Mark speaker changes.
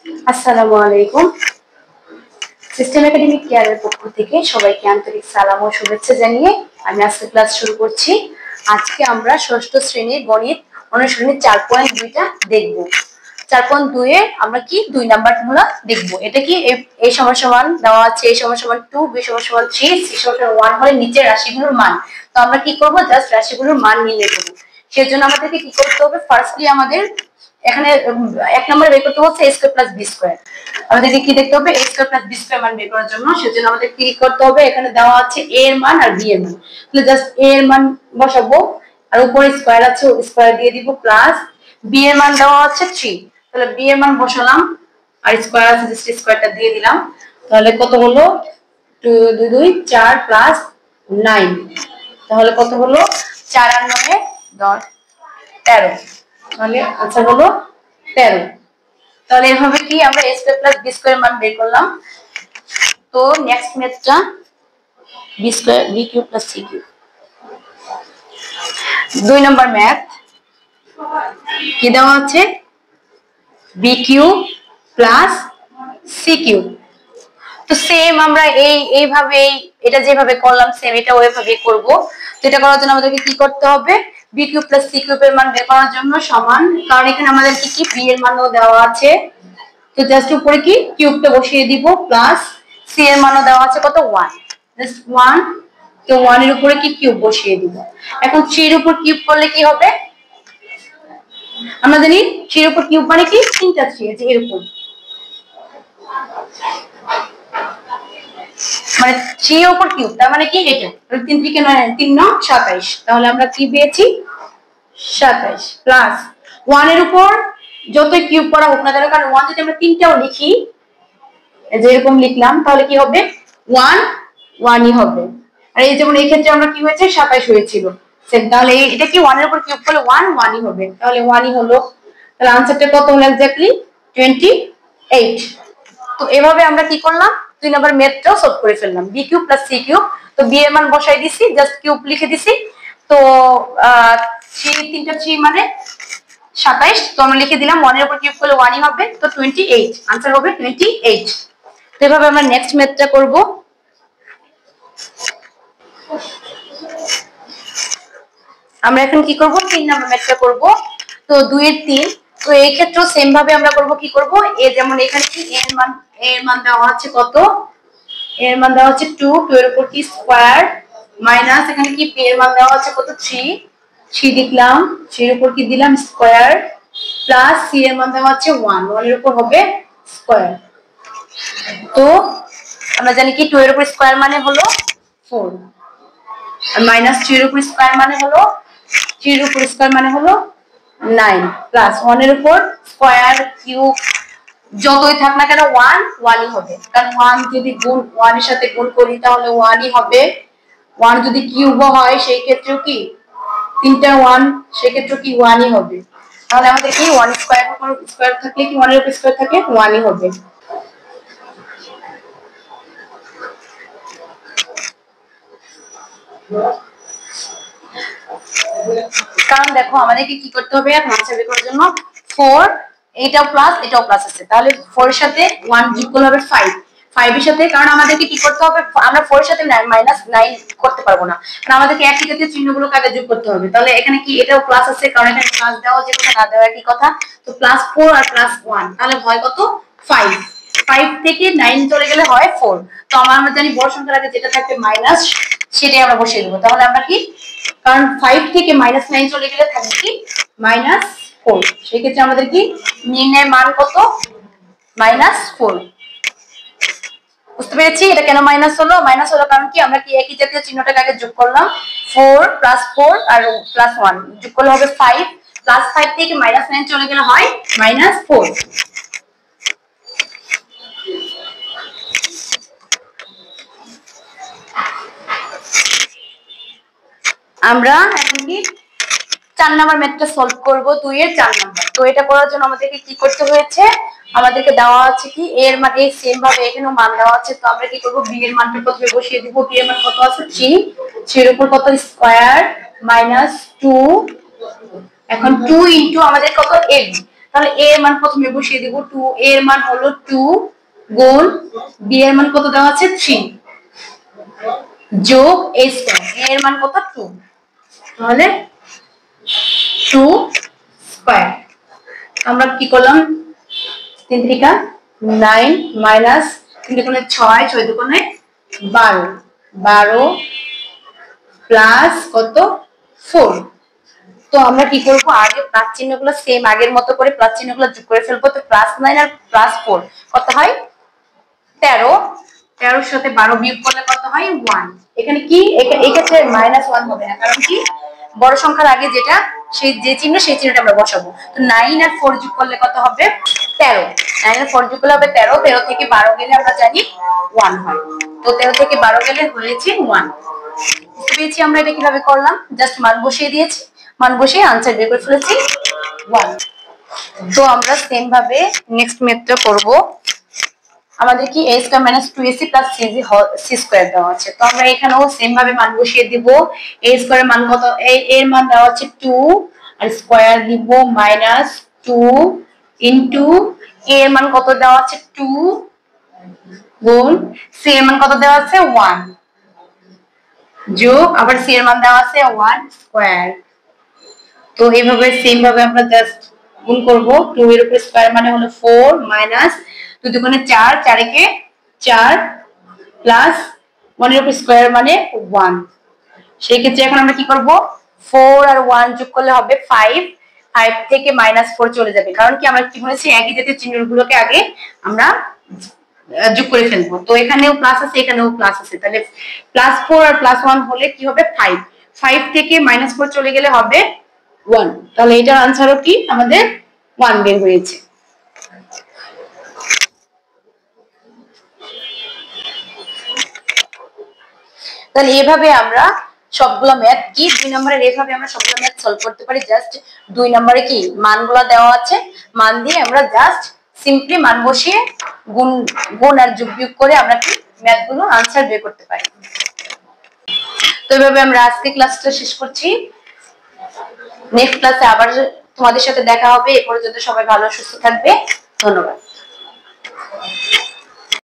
Speaker 1: আসসালামু আলাইকুম। System academic কেয়ারের পক্ষ থেকে সবাইকে আন্তরিক সালাম ও শুভেচ্ছা জানিয়ে আমি আজকে ক্লাস শুরু করছি। আজকে আমরা ষষ্ঠ শ্রেণীর গণিত অনুশীলনী 4.2টা দেখব। 4.2 এ আমরা কি 2 নাম্বারগুলো দেখব। এটা কি a সমান দেওয়া আছে, a সমান 2, b সমান 3, c সমান 1 হলে নিচের রাশিগুলোর মান। তো আমরা কি করব, জাস্ট রাশিগুলোর মান নির্ণয় করব। সেজন্য আমাদেরকে কি করতে হবে, ফার্স্টলি আমাদের এখানে এক নম্বরে বের করতে হচ্ছে a square plus b square. আমাদেরকে কি দেখতে হবে, a square plus b square মান বের করার জন্য। সেজন্য আমাদের কি করতে হবে, এখানে দেওয়া আছে a এর মান আর b এর মান। তাহলে জাস্ট a এর মান বসাবো আর উপরে স্কয়ার আছে, স্কয়ার দিয়ে দিব, প্লাস b এর মান দেওয়া আছে 3। তাহলে b এর মান বসালাম আর স্কয়ার আছে, জাস্ট স্কয়ারটা দিয়ে দিলাম। তাহলে কত হলো, 2 2 2 4 প্লাস 9। তাহলে কত হলো, 4 আর 9 10 13। তাহলে আনসার হলো 13। তাহলে এভাবে কি আমরা a square plus b square মান বের করলাম। তো নেক্সট ম্যাথটা b square b cube plus c cube. 2 নম্বর ম্যাথ কি দেওয়া আছে, b cube plus c cube. তো সেম আমরা এইভাবে এটা যেভাবে করলাম সেম এটা ওইভাবে করব। তো এটা করার জন্য আমাদেরকে কি করতে হবে, b কিউব প্লাস c কিউবের মান বের করার জন্য সমান, কারণ এখানে আমাদের কি b এর মানও দেওয়া আছে। তো জাস্ট উপরে কি কিউবটা বসিয়ে দিব, প্লাস c এর মানও দেওয়া আছে কত, 1, জাস্ট 1। তো 1 এর উপরে কি কিউব বসিয়ে দিব। এখন 3 এর উপর কিউব করলে কি হবে, আমরা জানি 3 এর উপর কিউব মানে কি 3টা 3 আছে এরকম, মানে 3 এর উপর কিউব, তার মানে কি এটা 3 3 9 3 9 27। তাহলে আমরা কি পেয়েছি, 27 প্লাস 1 এর উপর যতই কিউব করা হোক না কেন, কারণ 1 যদি আমরা তিনটাও লিখি যেরকম লিখলাম তাহলে কি হবে, 1 1ই হবে। আর এই যেমন এই ক্ষেত্রে আমরা কি হয়েছে 27 হয়েছিল সেম, তাহলে এটা কি 1 এর উপর কিউব করলে 1 1ই হবে, তাহলে 1ই হলো। তাহলে आंसरটা কত হলো এক্স্যাক্টলি 28। তো এভাবে আমরা কি করলাম, 2 নম্বর ম্যাথটাও সলভ করে ফেললাম। b cube plus c cube, তো b এর মান বসাই দিছি, জাস্ট কিউব লিখে দিছি। তো 3 3টা 3 মানে 27। তো আমরা লিখে দিলাম 1 এর উপর কিউব করলে 1ই হবে, তো 28 आंसर হবে 28। তো এভাবে আমরা নেক্সট ম্যাথটা করব। আমরা এখন কি করব, 3 নাম্বার ম্যাথটা করব। তো 2 এর 3। তো এই ক্ষেত্রেও সেম ভাবে আমরা করব, কি করব, এ যেমন এখানে কি a এর মান দেওয়া আছে কত, এর মান দেওয়া আছে 2, 2 এর উপর কি স্কয়ার, মাইনাস এখানে কি b এর মান দেওয়া আছে কত 3, 3 লিখলাম, 3 এর উপর কি দিলাম স্কয়ার, প্লাস c এর মান দেওয়া আছে 1, 1 এর উপর হবে স্কয়ার। তো আমরা জানি কি 2 এর উপর স্কয়ার মানে হলো 4, আর মাইনাস 3 এর উপর স্কয়ার মানে হলো 3 এর উপর স্কয়ার মানে হলো 9, প্লাস 1 এর উপর স্কয়ার কিউব যতই থাক না কেন 1 1ই হবে, কারণ 1 যদি গুণ 1 এর সাথে গুণ করি তাহলে 1ই হবে। 1 যদি কিউবও হয় সেই ক্ষেত্রেও কি 3টা 1, সেই ক্ষেত্রেও কি 1ই হবে। তাহলে আমাদের কি 1 স্কয়ার উপর স্কয়ার থাকলে কি 1 এর উপর স্কয়ার থাকে 1ই হবে। কারণ দেখো আমাদেরকে কি করতে হবে, এখন আনসার বের করার জন্য 4 এটাও প্লাস এটাও প্লাস আছে, তাহলে 4 এর সাথে 1 যোগ করলে হবে 5, 5 এর সাথে, কারণ আমাদেরকে কি করতে হবে, আমরা 4 এর সাথে মাইনাস 9 করতে পারবো না, কারণ আমাদেরকে একই জাতীয় চিহ্নগুলো কাকে যোগ করতে হবে। তাহলে এখানে কি এটাও প্লাস আছে, কারণ এখানে প্লাস দেওয়া যে কথা না দেওয়া একই কথা। তো প্লাস 4 আর প্লাস 1 তাহলে হয় কত 5, 5 থেকে 9 চলে গেলে হয় 4। তো আমরা জানি বড় সংখ্যার আগে যেটা থাকবে মাইনাস সেটাই আমরা বসিয়ে দেব। তাহলে আমরা কি, কারণ 5 থেকে -9 চলে গেলে থাকবে কি -4, সেই ক্ষেত্রে আমাদের কি নির্ণয় মান কত -4। বুঝতে পেরেছি এটা কেন মাইনাস হলো, মাইনাস হলো কারণ কি আমরা কি একই জাতীয় চিহ্নটাকে আগে যোগ করলাম, 4 প্লাস 4 আর প্লাস 1 যোগ করলে হবে 5, প্লাস 5 থেকে -9 চলে গেলে হয় -4। আমরা এখন কি 4 নাম্বার ম্যাথটা সলভ করব, 2 এর 4 নাম্বার। তো এটা করার জন্য আমাদেরকে কি করতে হয়েছে, আমাদেরকে দেওয়া আছে কি এর মান, এই সেম ভাবে এখানেও মান দেওয়া আছে। তো আমরা কি করব, b এর মানটা প্রথমে বসিয়ে দিব। b এর মান কত আছে 3, 3 এর উপর কত স্কয়ার -2, এখন 2 ইনটু আমাদের কত ab, তাহলে a এর মান প্রথমে বসিয়ে দেব 2, a এর মান হলো 2 গুণ b এর মান কত দেওয়া আছে 3 যোগ a স্কয়ার, a এর মান কত 2, তাহলে 2 স্কয়ার। আমরা কি করলাম 3 3 9 মাইনাস 3 দুগুণে 6 6 দুগুণে 12 12 প্লাস কত 4। তো আমরা কি করব আগে প্লাস চিহ্নগুলো সেম আগের মতো করে প্লাস চিহ্নগুলো যোগ করে ফেলবো। তো +9 আর +4 কত হয় 13, 13 এর সাথে 12 বিয়োগ করলে কত হয় 1। এখানে কি এই ক্ষেত্রে -1 হবে না, কারণ কি বড় সংখ্যার আগে যেটা সেই যে চিহ্ন সেই চিহ্নটা আমরা বসাবো। তো 9 আর 4 যোগ করলে কত হবে 13, 9 আর 4 যোগ করলে হবে 13, 13 থেকে 12 গেলে আমরা জানি 1 হয়। তো 13 থেকে 12 গেলে হয়েছে 1। বুঝতে পেরেছি আমরা এটা কিভাবে করলাম, জাস্ট মান বসিয়ে দিয়েছি, মান বসিয়ে আনসার বের করে ফেলেছি 1। তো আমরা সেম ভাবে নেক্সট মেথডটা করব। আমাদের কি a square minus 2ac plus c square দেওয়া আছে। তো আমরা এখানেও সেম ভাবে মান বসিয়ে দিব। a স্কয়ারের মান কত, এর মান দেওয়া আছে 2 আর স্কয়ার দিব মাইনাস 2 ইনটু a এর মান কত দেওয়া আছে 2 গুণ c এর মান কত দেওয়া আছে 1 যোগ আবার c এর মান দেওয়া আছে 1 স্কয়ার। তো এইভাবে সেম ভাবে আমরা জাস্ট গুণ করব। 2 এর উপর স্কয়ার মানে হলো 4 মাইনাস 2 দুগুণে 4 4 একে 4 প্লাস 1 এর উপর স্কয়ার মানে 1। সেই ক্ষেত্রে এখন আমরা কি করব 4 আর 1 যোগ করলে হবে 5, 5 থেকে -4 চলে যাবে, কারণ কি আমরা কি বলেছি একই জাতীয় চিহ্নগুলোকে আগে আমরা যোগ করে ফেলবো। তো এখানেও প্লাস আছে এখানেও প্লাস আছে, তাহলে +4 আর +1 হলে কি হবে 5, 5 থেকে -4 চলে গেলে হবে 1। তাহলে এটার আনসারও কি আমাদের 1 বের হয়েছে। তাহলে এভাবে আমরা সবগুলো ম্যাথ কি 2 নম্বরের এভাবে আমরা সবগুলো ম্যাথ সলভ করতে পারি। জাস্ট 2 নম্বরে কি মানগুলো দেওয়া আছে, মান দিয়ে আমরা জাস্ট সিম্পলি মান বসিয়ে গুণ আর যোগ বিয়োগ করে আমরা কি ম্যাথগুলো আনসার বের করতে পারি। তো এভাবে আমরা আজকে ক্লাসটা শেষ করছি। নেক্সট ক্লাসে আবার তোমাদের সাথে দেখা হবে। এ পর্যন্ত সবাই ভালো সুস্থ থাকবে। ধন্যবাদ।